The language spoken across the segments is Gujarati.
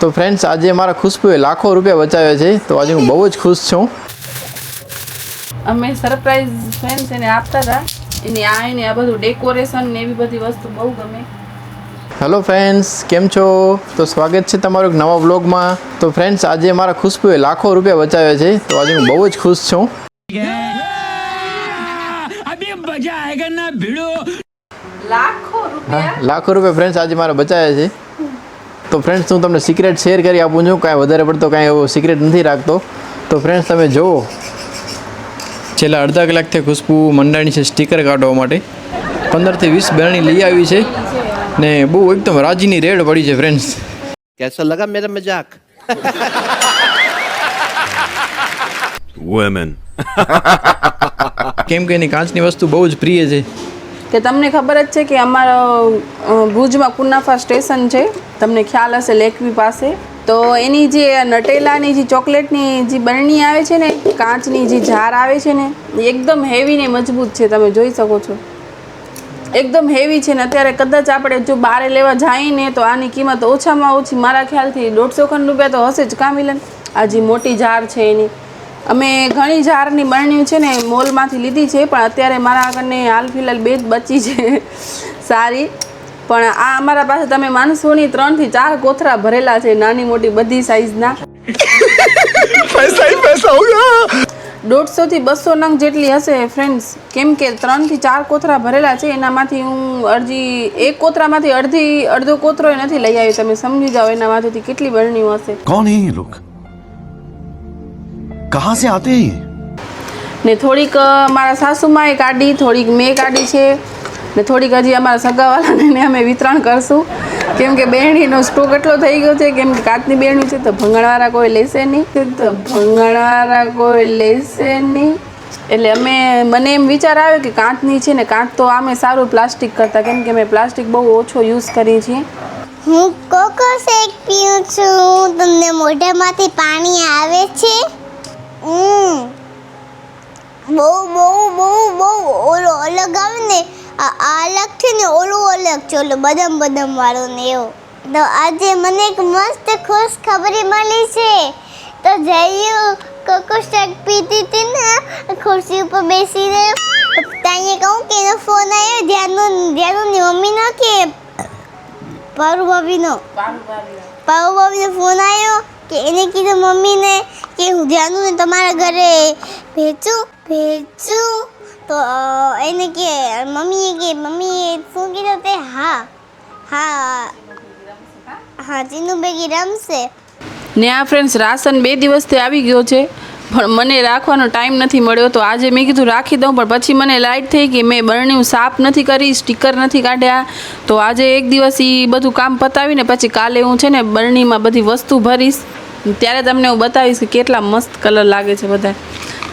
તો ફ્રેન્ડ્સ આજે મારા ખુશ્બુએ લાખો રૂપિયા બચાવ્યા છે, તો આજે હું બહુ જ ખુશ છું. અમે સરપ્રાઈઝ ફ્રેન્ડ્સ એને આપતા હતા, એની આ બધું ડેકોરેશન ને એવી બધી વસ્તુ બહુ ગમે. હેલો ફ્રેન્ડ્સ, કેમ છો? તો સ્વાગત છે તમારું એક નવા વ્લોગમાં. તો ફ્રેન્ડ્સ આજે મારા ખુશ્બુએ લાખો રૂપિયા બચાવ્યા છે, તો આજે હું બહુ જ ખુશ છું. લાખો રૂપિયા ફ્રેન્ડ્સ આજે મારા બચાવ્યા છે. તો ફ્રેન્ડ્સ હું તમને સિક્રેટ શેર કરી આપું છું, કાંઈ વધારે પડતો કાંઈ એવો સિક્રેટ નથી રાખતો. તો ફ્રેન્ડ્સ તમે જુઓ, છેલ્લા અડધા કલાકથી ખુશ્બુ મંડાણી છે સ્ટીકર કાઢવા માટે. 15 થી 20 બેરણી લઈ આવી છે ને બહુ એકદમ રાજીની રેડ પડી છે ફ્રેન્ડ્સ. कैसा लगा मेरा मजाक? Women. કેમ કે એની કાચની વસ્તુ બહુ જ પ્રિય છે. કે તમને ખબર જ છે કે અમારો ભુજમાં કુનાફા સ્ટેશન છે, તમને ખ્યાલ હશે, લેકવી પાસે. તો એની જે નટેલાની જે ચોકલેટની જે બરણી આવે છે ને, કાચની જે જાર આવે છે ને, એ એકદમ હેવી ને મજબૂત છે, તમે જોઈ શકો છો. એકદમ હેવી છે ને અત્યારે કદાચ આપણે જો બહાર લેવા જઈએ ને તો આની કિંમત ઓછામાં ઓછી મારા ખ્યાલથી 150 રૂપિયા તો હશે જ. કાં મિલન? આ જે મોટી જાર છે એની અમે ઘણી જારની બરણીઓ છે ને મોલમાંથી લીધી છે, પણ અત્યારે મારા આગળને હાલ ફિલહાલ 2 જ બચી છે સારી. પણ આ અમારા પાસે તમે માનશો નહીં, 3 થી 4 કોથરા ભરેલા છે, નાની મોટી બધી સાઈઝના. पैसा ही पैसा होगा. 150 થી 200 નંગ જેટલી હશે ફ્રેન્ડ્સ. કેમ કે 3 થી 4 કોથરા ભરેલા છે, એનામાંથી હું એક કોથરામાંથી અડધો કોથરો નથી લઈ આવી. તમે સમજી જાઓ એનામાંથી કેટલી બરણીઓ હશે. कौन है ये लोग? कहाँ से आते हैं ये? ને થોડીક મારા સાસુમાએ કાઢી, થોડીક મેં કાઢી છે, ને થોડીક હજી અમારા સગાવાલાને અમે વિતરણ કરશું. કેમ કે બેરણીનો સ્ટોક એટલો થઈ ગયો છે, કેમ કે કાચની બેરણી છે તો ભંગાણવાળા કોઈ લેશે નહીં, એટલે મને એમ વિચાર આવ્યો કે કાચની છે ને, કાચ તો આમે સારું પ્લાસ્ટિક કરતાં, કેમ કે મેં પ્લાસ્ટિક બહુ ઓછો યુઝ કરી છે. હું કોકો શેક પીઉં છું. તમને મોઢામાંથી પાણી આવે છે? બહુ બહુ બહુ બહુ ઓલો અલગ આવે ને, આ અલગ છે ને, ઓલું અલગ છે, ઓલું બદામ વાળું ને એવું. તો આજે મને એક મસ્ત ખુશ ખબરી મળી છે. તો જયું કોકો શેક પીતી હતી ને ખુરશી ઉપર બેસીને, ત્યાં કહું કે એનો ફોન આવ્યો, ધ્યાનની મમ્મીનો કે પારુ ભાભીનો ફોન આવ્યો કે એને કીધું મમ્મીને કે હું ધ્યાનું તમારા ઘરે ભેજું. તો એને કે મમ્મીએ શું કીધું તે? હા ચીનુ ભેગી રમશે. ને આ ફ્રેન્ડ્સ રાશન 2 દિવસથી આવી ગયો છે, પણ મને રાખવાનો ટાઈમ નથી મળ્યો. તો આજે મેં કીધું રાખી દઉં, પણ પછી મને લાઈટ થઈ કે મેં બરણીઓ સાફ નથી કરી, સ્ટીકર નથી કાઢ્યા. તો આજે એક દિવસ એ બધું કામ પતાવીને પછી કાલે હું છે ને બરણીમાં બધી વસ્તુ ભરીશ, ત્યારે તમને હું બતાવીશ કે કેટલા મસ્ત કલર લાગે છે બધા.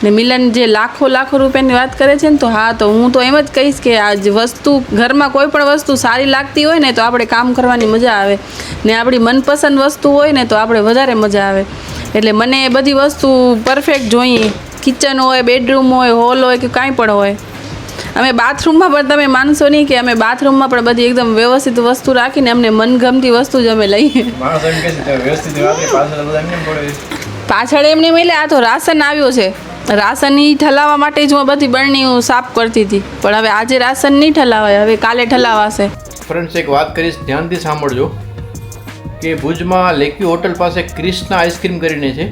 ને મિલન જે લાખો રૂપિયાની વાત કરે છે ને, તો હા, તો હું તો એમ જ કહીશ કે આ વસ્તુ ઘરમાં કોઈ પણ વસ્તુ સારી લાગતી હોય ને તો આપણે કામ કરવાની મજા આવે, ને આપણી મનપસંદ વસ્તુ હોય ને તો આપણે વધારે મજા આવે. એટલે મને એ બધી વસ્તુ પરફેક્ટ જોઈએ, કિચન હોય, બેડરૂમ હોય, હોલ હોય કે કાંઈ પણ હોય. અમે બાથરૂમમાં પણ તમે માનશો નહીં કે અમે બાથરૂમમાં પણ બધી એકદમ વ્યવસ્થિત વસ્તુ રાખીને અમને મનગમતી વસ્તુ જ અમે લઈએ. પાછળ એમને મળે આ તો રાશન આવ્યો છે, રાશનની ઠલાવવા માટે જ હું બધી બરણીઓ સાફ કરતી હતી, પણ હવે આજે રાશન નહીં ઠલાવાય, હવે કાલે ઠલાવાશે. ફ્રેન્ડ્સ એક વાત કરીશ, ધ્યાનથી સાંભળજો કે ભુજમાં લેકવી હોટલ પાસે ક્રિષ્ના આઈસ્ક્રીમ કરીને છે,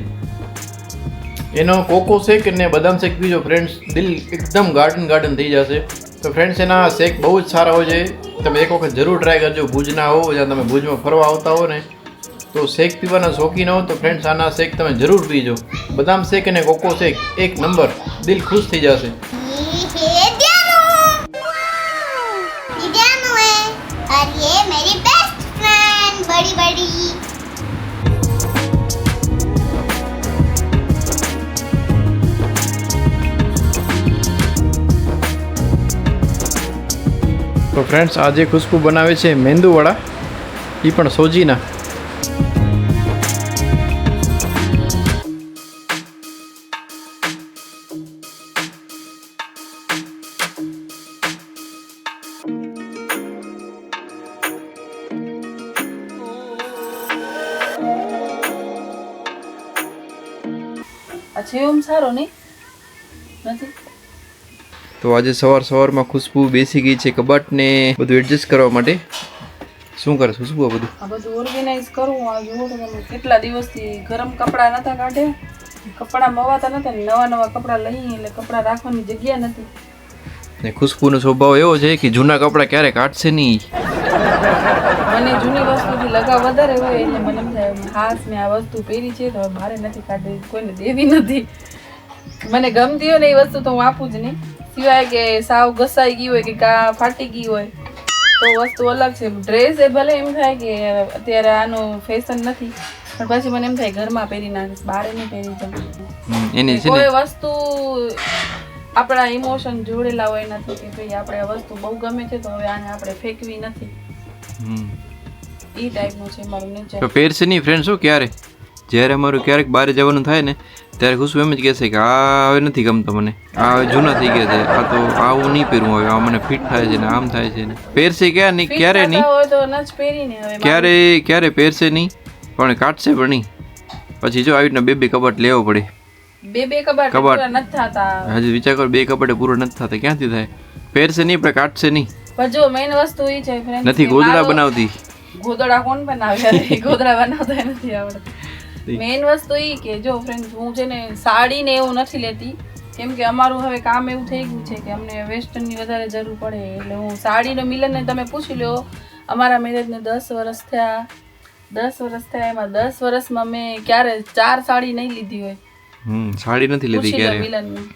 એનો કોકો શેક અને બદામ શેક પીજો ફ્રેન્ડ્સ, દિલ એકદમ ગાર્ડન થઈ જશે. તો ફ્રેન્ડ્સ એના શેક બહુ જ સારા હોય છે, તમે એક વખત જરૂર ટ્રાય કરજો. ભુજના હો, જ્યાં તમે ભુજમાં ફરવા આવતા હો ને, તો શેક પીવાના શોખીન હો તો ફ્રેન્ડ્સ આના શેક તમે જરૂર પીજો. બદામ શેક અને કોકો શેક એક નંબર, દિલ ખુશ થઈ જશે. તો ફ્રેન્ડ્સ આજે ખુશ્બુ બનાવે છે મેંદુવડા, એ પણ સોજીના. આ છે એમ સારો નહીં નથી. તો આજે સવારમાં ખુશ્બુ બેસી ગઈ છે કબાટને બધું એડજસ્ટ કરવા માટે. શું કરે ખુશ્બુ આ બધું? આ બધું ઓર્ગેનાઇઝ કરવું. આ જુઓ તો તમે કેટલા દિવસથી ગરમ કપડાં નતા કાઢ્યા, કપડાં મવાતા નતા, નવા કપડાં લઈએ એટલે કપડાં રાખવાની જગ્યા નથી. ને ખુશ્બુનો સ્વભાવ એવો છે કે જૂના કપડાં ક્યારે કાઢશે નહીં. મને જૂની વસ્તુથી લગાવ વધારે હોય એટલે મને એમ થાય ખાસ મેં આ વસ્તુ પહેરી છે તો મારે નથી કાઢવી, કોઈને દેવી નથી. મને ગમતી હોય ને એ વસ્તુ તો હું આપું જ નહીં, સિવાય કે સાવ ઘસાઈ ગઈ હોય કે ફાટી ગઈ હોય તો વસ્તુ અલગ છે. ડ્રેસ એ ભલે એમ થાય કે અત્યારે આનું ફેશન નથી, પણ પછી મને એમ થાય ઘરમાં પહેરી નાખીશ, બહાર નહીં પહેરી જાઉં. કોઈ વસ્તુ આપણા ઇમોશન જોડેલા હોય નથી કે ભાઈ આપણે આ વસ્તુ બહુ ગમે છે તો હવે આને આપણે ફેંકવી નથી. એ ટાઈપનું છે મારું નેચર. પહેરશે નહીં ફ્રેન્ડ. શું ક્યારે જ્યારે અમારું ક્યારેક બહાર જવાનું થાય ને ત્યારે ખુશ્બુ એમ જ કહેશે કે આ હવે નથી ગમતો મને, આ હવે જૂના થઈ ગયા છે, આ તો આવું નહીં પહેરવું, હવે આ મને ફિટ થાય છે ને આમ થાય છે ને. પહેરશે ક્યાં નહીં, ક્યારે નહીં, ક્યારે પહેરશે નહીં, પણ કાઢશે પણ નહીં. પછી જો આવી રીતના બે કબાટ લેવો પડે. બે કબાટ નથી થતા. હજી વિચાર કરો, 2 કબાટે પૂરો નથી થતા, ક્યાંથી થાય? પહેરશે નહીં પણ કાઢશે નહીં. પણ જો મેઇન વસ્તુ એ છે ફ્રેન્ડ, નથી ગોદડા બનાવતી. ગોદડા કોણ બનાવે? ગોદડા બનાવતા નથી આવડતું. મેઇન વસ્તુ એ કે જો ફ્રેન્ડ હું છે ને સાડી ને એવું નથી લેતી, કેમ કે અમારું હવે કામ એવું થઈ ગયું છે કે અમને વેસ્ટર્નની વધારે જરૂર પડે. એટલે હું સાડીનો મિલનને તમે પૂછી લો, અમારા મેરેજને 10 વર્ષ થયા. એમાં 10 વર્ષમાં મેં ક્યારે 4 સાડી નહીં લીધી હોય. સાડી નથી લીધી ક્યારે મિલનની.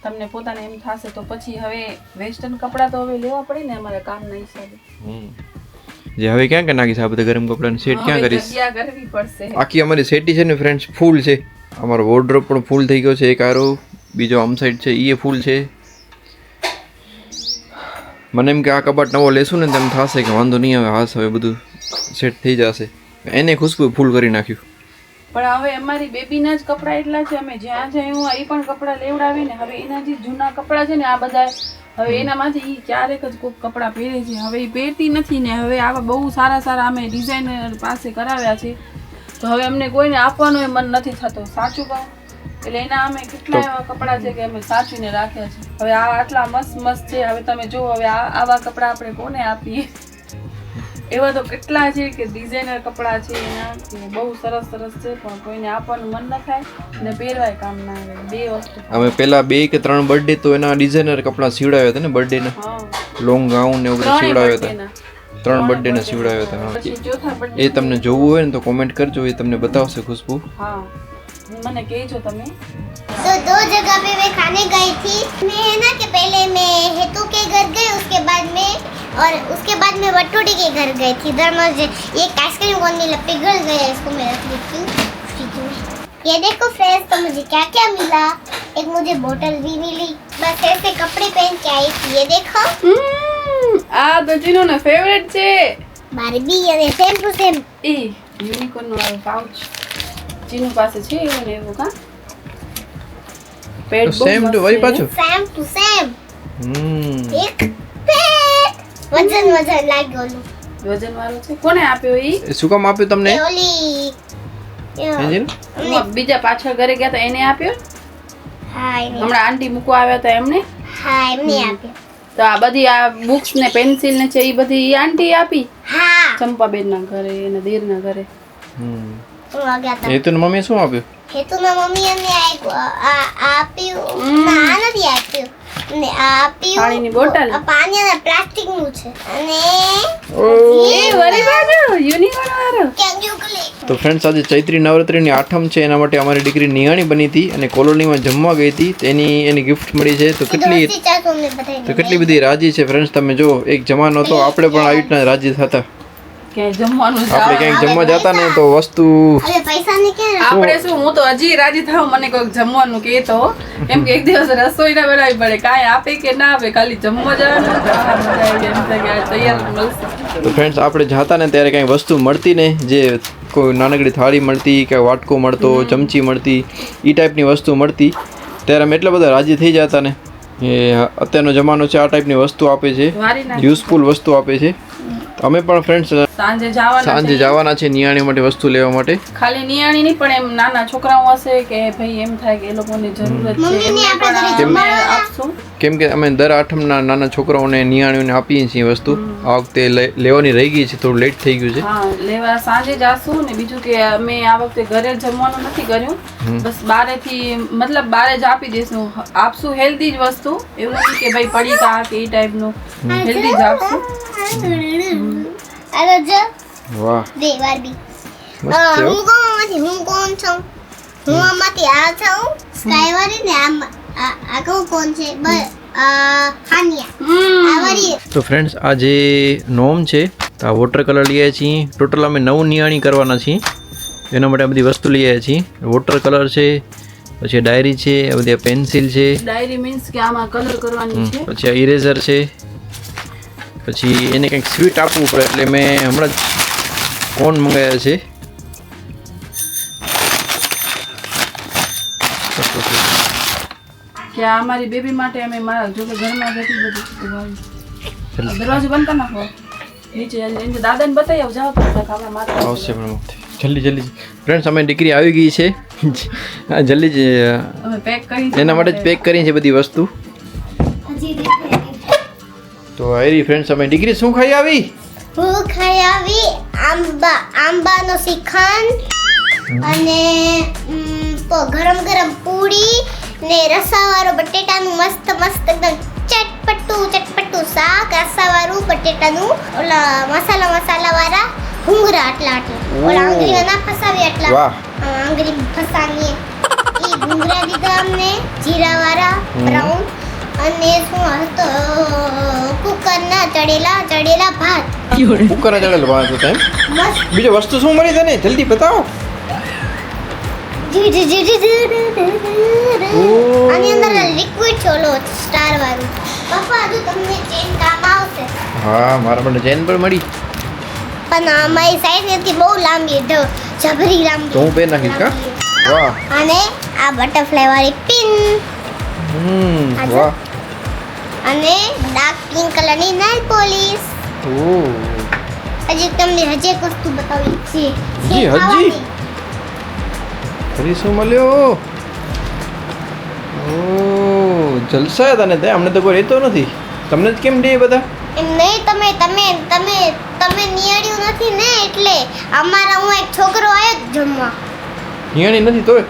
તમને પોતાને એમ થશે તો પછી હવે વેસ્ટર્ન કપડાં તો હવે લેવા પડે ને અમારા કામના હિસાબે. જે હવે ક્યાં કે નાખીશ આ બધા ગરમ કપડાને સેટ ક્યાં કરીશ? જગ્યા કરવી પડશે. આખી અમારી સેટી છે ને ફ્રેન્ડ્સ ફૂલ છે. અમારો વોર્ડરોબ પણ ફૂલ થઈ ગયો છે. એક આરો બીજો આમ સાઈડ છે એ ફૂલ છે. મને એમ કે આ કબાટ નવો લેશું ને તેમ થશે કે વાંધો નહીં આવે, હાસ હવે બધું સેટ થઈ જશે. એને ખુશ્બુ ફૂલ કરી નાખ્યું. પણ હવે અમારી બેબીના જ કપડાં એટલા છે, અમે જ્યાં જયું એ પણ કપડાં લેવડાવીને હવે એના જે જૂના કપડાં છે ને આ બધા હવે એનામાંથી ક્યારેક જ કોઈક કપડાં પહેરે છે. હવે એ પહેરતી નથી ને હવે આવા બહુ સારા અમે ડિઝાઇનર પાસે કરાવ્યા છે તો હવે અમને કોઈને આપવાનું મન નથી થતો. સાચું કહું એટલે એના અમે કેટલા એવા કપડાં છે કે અમે સાચવીને રાખ્યા છે. હવે આ આટલા મસ્ત છે. હવે તમે જો હવે આવા કપડાં આપણે કોને આપીએ? એવા તો કેટલા છે કે ડિઝાઇનર કપડાં છે એના કે બહુ સરસ છે, પણ કોઈને આપવાનું મન ન થાય ને પહેરવાય કામ ના આવે. 2 વસ્તુ અમે પહેલા 2 કે 3 બર્થડે તો એના ડિઝાઇનર કપડાં સીવડાવ્યા હતા ને, બર્થડે ના લોંગ ગાઉન ને એવું બધું સીવડાવ્યા હતા. 3 બર્થડે ના સીવડાવ્યા હતા. એ તમને જોવું હોય ને તો કોમેન્ટ કરજો, એ તમને બતાવશે ખુશ્બુ. હા મને કહેજો તમે. तो 2 जगह पे मैं खाने गई थी. मैं है ना कि पहले मैं हेतु के घर गई, उसके बाद मैं बट्टूडी के घर गई थी. इधर मुझे एक आइसक्रीम कोन मिला, पिघल गया, इसको मैं रख देती हूँ फ्रिज में. ये देखो फ्रेंड्स, तो मुझे क्या क्या मिला. एक मुझे बोतल भी मिली. बस ऐसे कपड़े पहन के आई थी. ये देखो આ તો જીનો ને ફેવરેટ છે બાર્બી, અને સેમ ટુ સેમ એ યુનિકોર્ન નો પાઉચ જીનો પાસે છે એવું ને એવું. કા પેટ સેમ ટુ વળી પાછું સેમ ટુ સેમ. એક પેટ વજન લાગ્યો. વજન વાળો છે. કોને આપ્યો ઈ? શું કામ આપ્યો તમને? ઓલી બીજા પાછળ ઘરે ગયા હતા એને આપ્યો. હા હમણાં આંટી મૂકવા આવ્યા હતા એમને. હા એમને આપ્યો. તો આ બધી આ બુક્સ ને પેન્સિલ ને છે એ બધી આંટી આપી. હા ચંપાબેન ના ઘરે અને દેર ના ઘરે. હેતુની મમ્મી શું આપ્યું? હેતુના મમ્મી અમને આપ્યું. ના નથી આપ્યું. ને આપ્યું પાણીની બોટલ. પાણી અને પ્લાસ્ટિક નું છે. અને એ વળી બાજુ યુનિકોર્ન વાળો કેંગ્યુકલી. તો ફ્રેન્ડ્સ આજે ચૈત્રી નવરાત્રિની 8મ છે, એના માટે અમારી દીકરી નિહાણી બની હતી અને કોલોનીમાં જમવા ગઈ હતી. એની ગિફ્ટ મળી છે. તો કેટલી બધી રાજી છે ફ્રેન્ડ્સ. તમે જો એક જમાનો હતો આપણે પણ આવી રીતના રાજી થતા. જમવાનું આપણે ક્યાંક જમવા જતા ને તો વસ્તુ આપણે શું, હું તો હજી રાજી થાવ મને કોઈક જમવાનું કે તો, એમ કે એક દિવસ રસોઈ ના બનાવી પડે, કાંઈ આપે કે ના આપે, ખાલી જમવા જવાનું તૈયાર મળશે. તો ફ્રેન્ડ્સ આપણે જાતા ને ત્યારે કાંઈ વસ્તુ મળતી ને, જે કોઈ નાનકડી થાળી મળતી કે વાટકો મળતો, ચમચી મળતી, એ ટાઈપની વસ્તુ મળતી, ત્યારે અમે એટલા બધા રાજી થઈ જતા ને. એ અત્યારનો જમાનો છે આ ટાઈપની વસ્તુ આપે છે, યુઝફુલ વસ્તુ આપે છે. અમે પણ ફ્રેન્ડ્સ સાંજે જવાના સાંજે છે. જવાના છે નિયાણી માટે વસ્તુ લેવા માટે. ખાલી નિયાણી નહીં પણ એમ નાના છોકરાઓ હશે કે ભાઈ એમ થાય કે એ લોકોને જરૂરત છે મમ્મીને એમને આપણે પણ ઘરે અમે જમવાનું આપશું. કેમ કે અમે દર આઠમના નાના છોકરાઓને નિયાણીઓને આપીએ છીએ વસ્તુ. આ વખતે લેવાની રહી ગઈ છે, થોડું લેટ થઈ ગયું છે. હા લેવા સાંજે જાશું ને બીજું કે અમે આ વખતે ઘરે જમવાનું નથી કર્યું, બસ બારેથી મતલબ બારે જ આપી દઈશું. આપશું હેલ્ધી જ વસ્તુ, એવું નથી કે ભાઈ પડીકા કે એ ટાઈપનું, હેલ્ધી જ આપશું. અરે જો વાહ દે બાર્બી. મસ્ત છે હો. હું કોણ છું? હું આમાંથી આ છું સ્કાય વાળી ને આ કોણ છે? હાનિયા આ વાળી. તો ફ્રેન્ડ્સ આ જે નોમ છે તો આ વોટર કલર લઈ આવ્યા છીએ. ટોટલ અમે 9 નિયાણી કરવાના છીએ, એના માટે આ બધી વસ્તુ લઈ આવ્યા છીએ. વોટર કલર છે, પછી ડાયરી છે, આ બધી પેન્સિલ છે, ડાયરી મીન્સ કે આમાં કલર કરવાની છે. પછી આ ઇરેઝર છે, પછી એને કંઈક સ્વીટ આપવું પડે એટલે મેં હમણાં જ કોન મંગાવ્યા છે. કે આ અમારી બેબી માટે અમે મારા જો કે ઘરમાં જેટલી બધી દરવાજો બંધ કરી નાખો નીચે એને દાદાને બતાવી આવ જાઓ તો ખાવા માટે આવશે પણ જલ્દી જલ્દી. ફ્રેન્ડ્સ અમે દીકરી આવી ગઈ છે. હા જલ્દી જ અમે પેક કરી એના માટે જ પેક કરી છે બધી વસ્તુ. તો આરી ફ્રેન્ડ્સ અમે દીકરી શું ખાઈ આવી? હું ખાઈ આવી આંબાનો શ્રીખંડ અને ગરમ ગરમ પૂરી ને રસાવાળો બટેટાનું મસ્ત મસ્ત એકદમ ચટપટું શાક, રસાવાળું બટેટાનું ઓલા મસાલા વાળા ભૂંગરા આટલા ઓલા આંગળીમાં ના ફસાવી આટલા. વાહ. આંગળી ફસાવીએ એ ભૂંગરા દીધા અમને જીરા વાળા બ્રાઉન અને શું હતો કુકરના ચડેલા ભાત. કુકર ચડેલ ભાત હતો એમ. મસ્ત બીજો વસ્તુ શું મળી તને જલ્દી બતાવો. આની અંદર લિક્વિડ ચોલો સ્ટાર વાળું. પપ્પા હજુ તમને ચેન કામ આવશે. હા મારા માટે ચેન પણ મળી. પણ અમારી સાઈઝ નથી બહુ લાંબી જબરી લાંબી. તો હું પહેર નાખીશ કા? વાહ. અને આ બટરફ્લાય વાળી પિન વાહ. અને ડાર્ક પિંક કલરની નેલ પોલિશ. ઓહ હજી તમને એક વસ્તુ બતાવી છે. હજી? ફરી શું મળ્યો? ઓ જલસા તને તે અમને તો કોઈ રહેતો નથી. તમને જ કેમ દે બધા? એમ નહીં તમે નિયાળ્યું નથી ને એટલે અમારા હું એક છોકરો આવ્યો જ જમવા. નિયાણી નથી તોય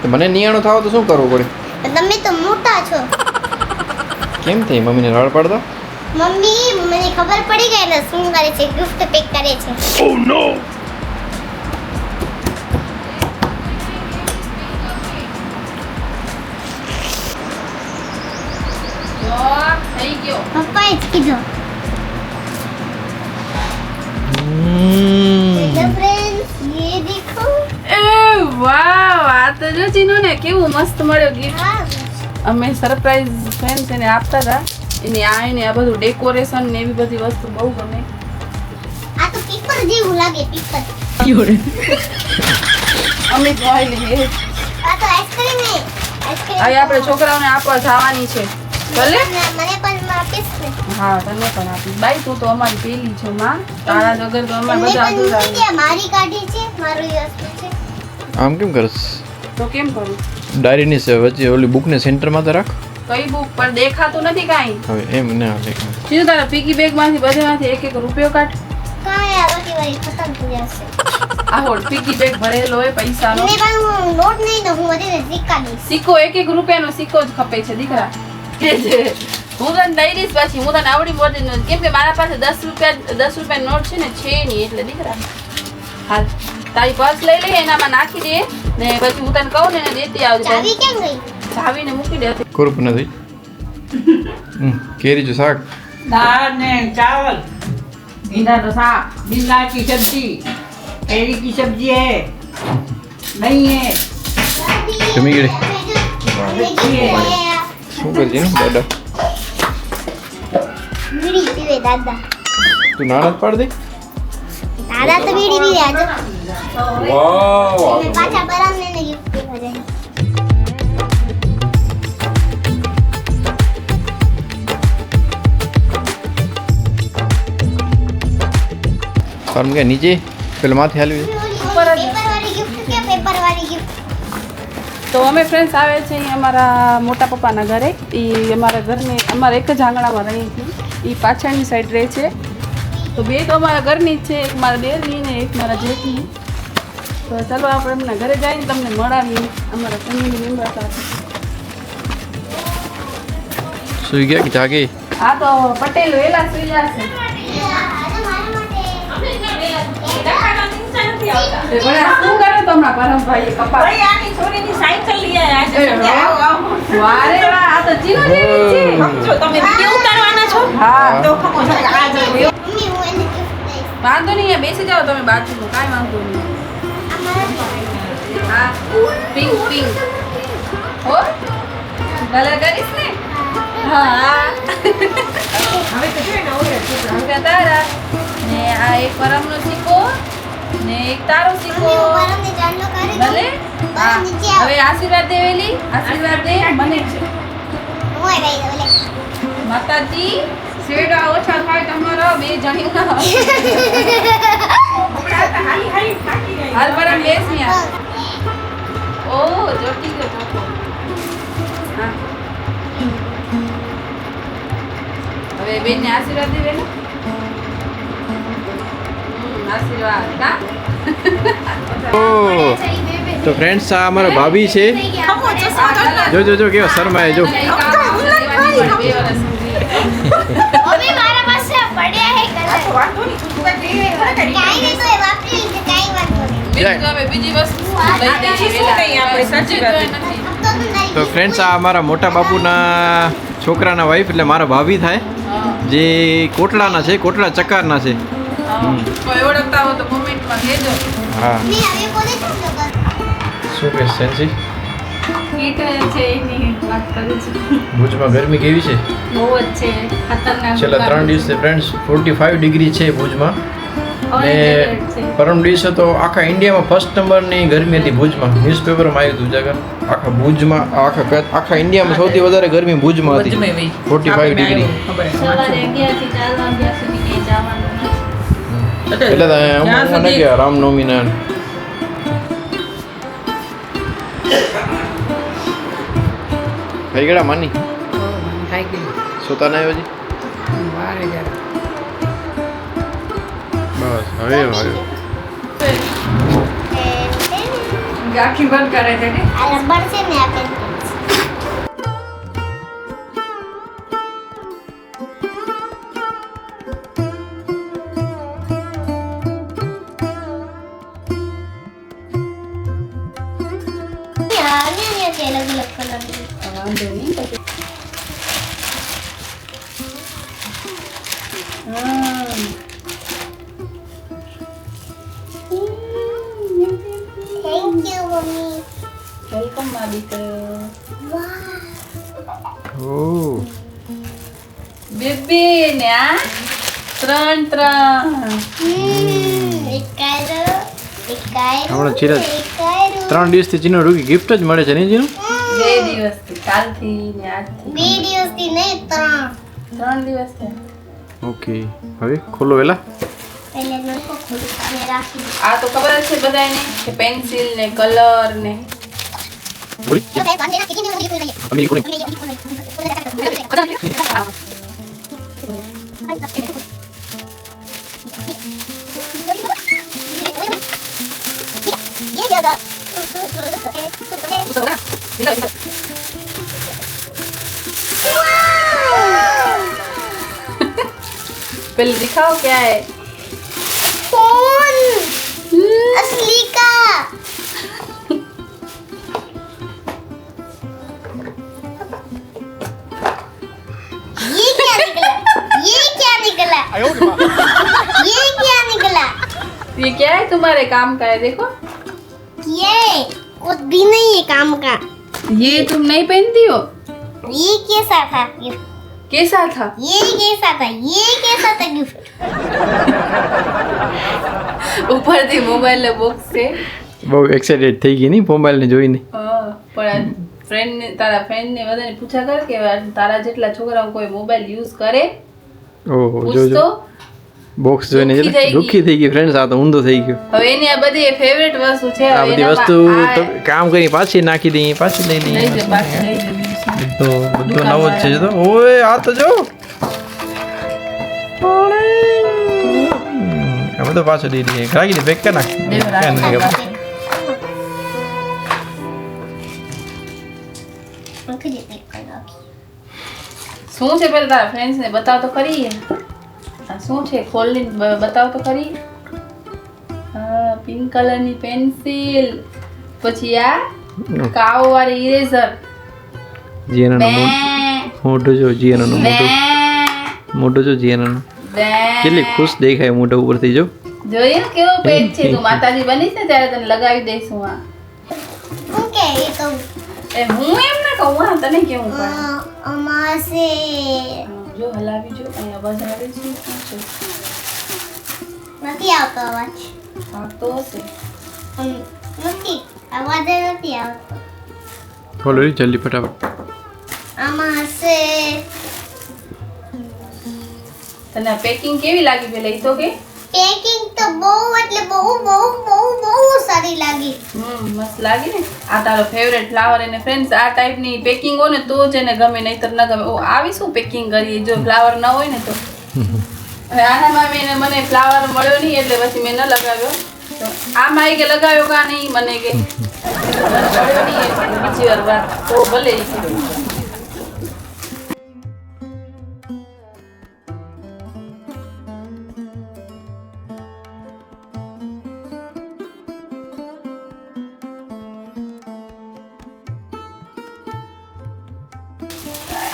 તો મને નિયાણો થાવ તો શું કરવું પડે? તમે તો મોટા છો. કેમ થઈ મમ્મીને રાડ પાડતા? મમ્મી મને ખબર પડી ગઈ ને શું કરે છે, ગિફ્ટ પેક કરે છે. Oh no! થઈ ગયો. પપ્પાએ જ કીધું. હેલો ફ્રેન્ડ્સ, ये देखो. એ વાવ આ તો જો ચીનુ ને કેવું મસ્ત મળ્યો ગિફ્ટ. હા અમે સરપ્રાઈઝ ફ્રેન્ડ્સ એને આપતા હતા એની આઈને આ બધું ડેકોરેશન ને એવી બધી વસ્તુ બહુ ગમે. આ તો પીપર જેવું લાગે પીપર. અમે જોઈ લઈએ આ તો આઈસ્ક્રીમ ને આઈસ્ક્રીમ. હવે આપણે છોકરાઓને આપવા જવાની છે. ભલે મને પણ આપીશ ને. હા તને પણ આપીશ. બાઈ તું તો અમારી પેલી છો માં, તારા વગર તો અમારે તમને બધા પણ અધૂરા મૂકી દે, મારી કાઢી છે મારું વસ્તુ છે. આમ કેમ કરસ? તો કેમ કરું? ડાયરીની વચ્ચે ઓલી બુકને સેન્ટરમાં તો રાખ. કઈ બુક પર દેખાતું નથી કાંઈ. હવે એમ ના હાલે. સીધું તારા પીકી બેગ માંથી બધેમાંથી એક રૂપિયો કાઢ. કાંઈ આ બધી વાળી ખતમ થઈ જશે. આ હોડ પીકી બેગ ભરેલો હોય પૈસાનો. મને પણ હું નોટ નહીં તો હું બધીને સિક્કા દઈશ. સિક્કો એક રૂપિયાનો સિક્કો જ ખપે છે દીકરા. હું તને દઈ દઈશ પછી હું તને આવડી મોટી કેમ કે મારા પાસે 10 રૂપિયા નોટ છે ને છે નહીં એટલે દીકરા. હાલ તારી પર્સ લઈ લે એનામાં નાખી દે ને પછી હું તને કહું ને એને દેતી આવજે. ચાવી કેમ ગઈ? ચાવીને મૂકી દે. કોરપ નથી. કેરી જો શાક. दाल ने चावल भिंडा का साग भिंडा की सब्जी केरी की सब्जी है नहीं है જમી ગઈ? બીડી શું કરજે ને દાદા? પીવે દાદા. તું નાના જ પાડ દે. દાદા તો બીડી પીવે આજે. વાવ અને પાછા બરામને ને ગિફ્ટ કરવા જાય. ફોર્મ કે નીચે પેલા માથે હાલવી ઉપર જ. પેપર વાળી ગિફ્ટ કે પેપર વાળી ગિફ્ટ તો અમે ફ્રેન્ડ્સ આવે છે અહીં અમારા મોટા પપ્પાના ઘરે. એ અમારા ઘરને અમારા એક જ આંગણામાં રહી હતી. એ પાછળની સાઈડ રહે છે. તો બે તો અમારા ઘરની જ છે, એક મારા દેરની ને એક મારા જેઠની. તો ચાલો આપણે એમના ઘરે જઈને તમને મળાવીએ અમારા ફેમિલી મેમ્બર સાથે. સુઈ ગયા કે જાગે? આ તો પટેલ વેલા સુઈ જશે. એ ભલા શું કરો તો હમણાં પરમભાઈએ કપાસ? ભાઈ આની છોરીની સાયકલ લઈ આયા આજે સંજે. આવો આવો વાહ રે વાહ, આ તો ચીનો જેવી છે. સમજો તમે વિડિયો ઉતારવાના છો હા. તો ખમો આ જો મમ્મી હું એને ગિફ્ટ દઈશ વાંધો નહીં, અહીંયા બેસી જાઓ તમે બાજુમાં, કાંઈ વાંધો નહીં. હા પિંક પિંક હો કલર કરીશ ને? હા હવે તો જોઈ ને ઓરે હવે તારા ને આ એક પરમનો સિક્કો ને એક તારો સિક્કો પરમને ચાંદલો કરી દો ભલે. હા નીચે આવો. હવે આશીર્વાદ દે વેલી, આશીર્વાદ દે મને. હું એ રહી ઓલે માતાજી શેડા ઓછા થાય તમારો બે જણી ના હાલી હાલી થાકી ગઈ હાલ પરમ બેસ ને યાર. ઓ જોટી ગયો ચોકો. હા હવે બેન ને આશીર્વાદ દે વેલા. આશીર્વાદ કા ઓ તો ફ્રેન્ડ્સ આ અમારા ભાભી છે. ખમો ચશ્મા કાઢ નાખ. જો જો જો કેવા શરમાય જો. મમ્મી મારા પાસે પડ્યા હે કલર તો વાંધો નહીં તું કાંઈ લઈ આવ્યા ને કાઈ નહીં તો એ વાપરી લીધે કાઈ વાંધો નહીં બીજી વસ્તુ લઈ દઈએ શું કહીએ આપણે? સાચી વાત. તો તું નહીં તો ફ્રેન્ડ્સ આ અમારા મોટા બાપુના છોકરાના વાઈફ એટલે મારા ભાભી થાય, જે કોટલાના છે, કોટલા ચકારના છે. કોઈ ઓળખતા હો તો કોમેન્ટમાં કહેજો. હા મેં હવે કોને ચાંદલો કર શું કહે સેન્સી? ઈટ છે એની વાત કરું છું. ભુજમાં ગરમી કેવી છે? બહુ જ છે ખતરનાક. છેલ્લા 3 દિવસથી ફ્રેન્ડ્સ 45 ડિગ્રી છે ભુજમાં. ને પરમ દિવસે તો આખા ઇન્ડિયામાં ફર્સ્ટ નંબરની ગરમી હતી ભુજમાં. ન્યૂઝપેપરમાં આવ્યું હતું જગા આખા ભુજમાં આખા ઇન્ડિયામાં સૌથી વધારે ગરમી ભુજમાં હતી, 45 ડિગ્રી. સવારે 11 થી 4 વાગ્યા સુધી ક્યાંય જવાનું નથી. એટલે તો અમુક મને ગયા રામનવમીના થઈ ગયા માની ખાઈ ગઈ સોતા ના આવ્યો વારે જા બસ હવે આવ્યો. આખી બંધ કરે છે ને. આ રબર છે ને આ પેન અલગ અલગ કલર વાંધો નહીં પછી. થેન્ક યુ મમ્મી વેલકમ મારા દીકરો. ઓહ બેબી ને આ ત્રણ હમણાં ચિરાગ 3 દિવસથી ચીનો રૂકી ગિફ્ટ જ મળે છે ને ચીનું? 2 દિવસથી, કાલથી ને આજથી. 2 દિવસથી નહીં 3 દિવસ છે. ઓકે હવે ખોલો વેલા. પહેલે નતો ખોલી અને રાખી દીધું. આ તો ખબર જ છે બધાને કે પેન્સિલ ને કલર ને पहले दिखाओ क्या है. फोन असली का ये क्या निकला ये क्या निकला ये क्या निकला ये क्या है तुम्हारे काम का है देखो. ये कुछ भी नहीं है काम का ये तुम नहीं पहनती हो. ये कैसा था गिफ्ट कैसा था. ये कैसा था गिफ्ट ઉપરથી મોબાઈલ નો બોક્સ છે. બહુ એક્સાઇટેડ થઈ ગઈ ની મોબાઈલ ને જોઈને. પણ ફ્રેન્ડ ને તારા ફ્રેન્ડ ને બધાને પૂછા કર કે તારા જેટલા છોકરાઓ કોઈ મોબાઈલ યુઝ કરે. ઓહો જો પૂછતો જો બોક્સ જોઈને દુઃખી થઈ ગઈ. દુઃખી થઈ ગઈ ફ્રેન્ડ્સ. આ તો ઊંધો થઈ ગયો. હવે એની આ બધી ફેવરેટ વસ્તુ છે. આ હવે બધી એનામાં વસ્તુ આ તો કામ કરી પાછી નાખી દઈએ, પાછી લઈ લઈ લઈએ. જાઓ, પાછી લઈ જાઓ, બીજું શું? તો બધો નવો જ છે જો તો. ઓય આ તો જો આ બધો પાછો દઈ દઈએ. રાખી દે, પેક કરી નાખ. દેવો, રાખો, કાંઈ નથી ખબર. મૂકી દે પેક કરી નાખી. શું છે પેલા તારા ફ્રેન્ડ્સ ને બતાવ તો ખરી. આ શું છે ખોલીને બતાવ તો ખરી. હા, પિંક કલરની પેન્સિલ, પછી આ કાવ વાળી ઇરેઝર. જીએનનો મોટો જો, જીએનનો મોટો મોટો જો, જીએનનો કેટલી ખુશ દેખાય મોઢા ઉપરથી જો. જોઈએ ને કેવો પેટ છે. તું માતાજી બનીશ ને ત્યારે તને લગાવી દઈશું. આ હું કે એ તો એ હું એમ ના કહું, હા તને કેવું પડે. અમાસે જો હલાવી જો, અહીં અવાજ આવે છે. શું છે? નથી આવતો અવાજ. આવતો હશે. નથી અવાજ નથી આવતો. ખોલો રી જલ્દી ફટાફટ. આમાં હશે તને પેકિંગ કેવી લાગી પેલા એ તો કે. પેકિંગ તો બહુ એટલે બહુ બહુ બહુ બહુ સારી લાગી. મસ્ત લાગી ને. આ તારો ફેવરેટ ફ્લાવર એને ફ્રેન્ડ્સ આ ટાઈપની પેકિંગ હોય ને તો જ એને ગમે, નહીતર ન ગમે. ઓ આવી શું પેકિંગ કરીએ જો ફ્લાવર ન હોય ને તો. હવે આનામાં મને ફ્લાવર મળ્યો નહીં એટલે પછી મેં ન લગાવ્યો. તો આમાં કે લગાવ્યો કા નહીં મને કે મળ્યો નહીં એટલે બીજી વાર વાત તો ભલે ઈ કીધું.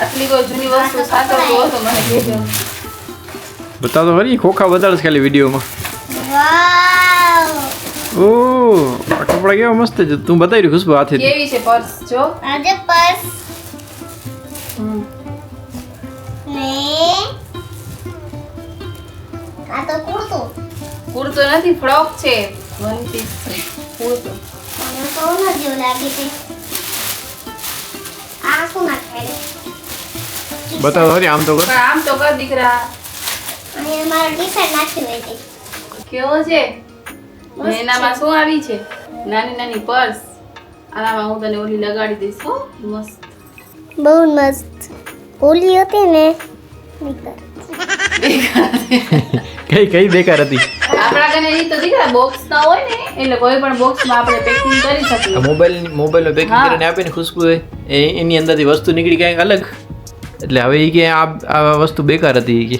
આટલી કોઈ જૂની વસ્તુ સાચવતું હોય તો મને કહેજો. બતાવો તો ખરી, ખોખા બતાડે છે ખાલી વિડીયોમાં. વાવ ઓ આ કપડા કેવા મસ્ત છે. તું બતાવી રહ્યું ખુશ્બુ હાથેથી. કેવી છે પર્સ જો. આજે પર્સ હમ. ને આ તો કુર્તો. કુર્તો નથી, ફ્રોક છે. વન પીસ છે કુર્તો. મને સોના જેવું લાગે છે. આ શું નાખે? બતાવો ખરી, આમ તો કર. પણ આમ તો કર દીકરા. અને મારો ટી-શર્ટ નાખી હોય છે. કેવો છે? ને એનામાં શું આવી છે? નાની નાની પર્સ. આનામાં હું તને ઓલી લગાડી દઈશ હો. મસ્ત. બહુ મસ્ત. ઓલી હતી ને કઈ કઈ બેકાર હતી. આપણા કને ઈ તો દીકરા બોક્સ ના હોય ને એટલે કોઈ પણ બોક્સમાં આપણે પેકિંગ કરી શકીએ. મોબાઈલ પેકિંગ હા. કરીને આપીને ખુશ્બુ એની અંદરથી વસ્તુ નીકળી ક્યાંક અલગ. એટલે હવે એ કે આ વસ્તુ બેકાર હતી ઈ કે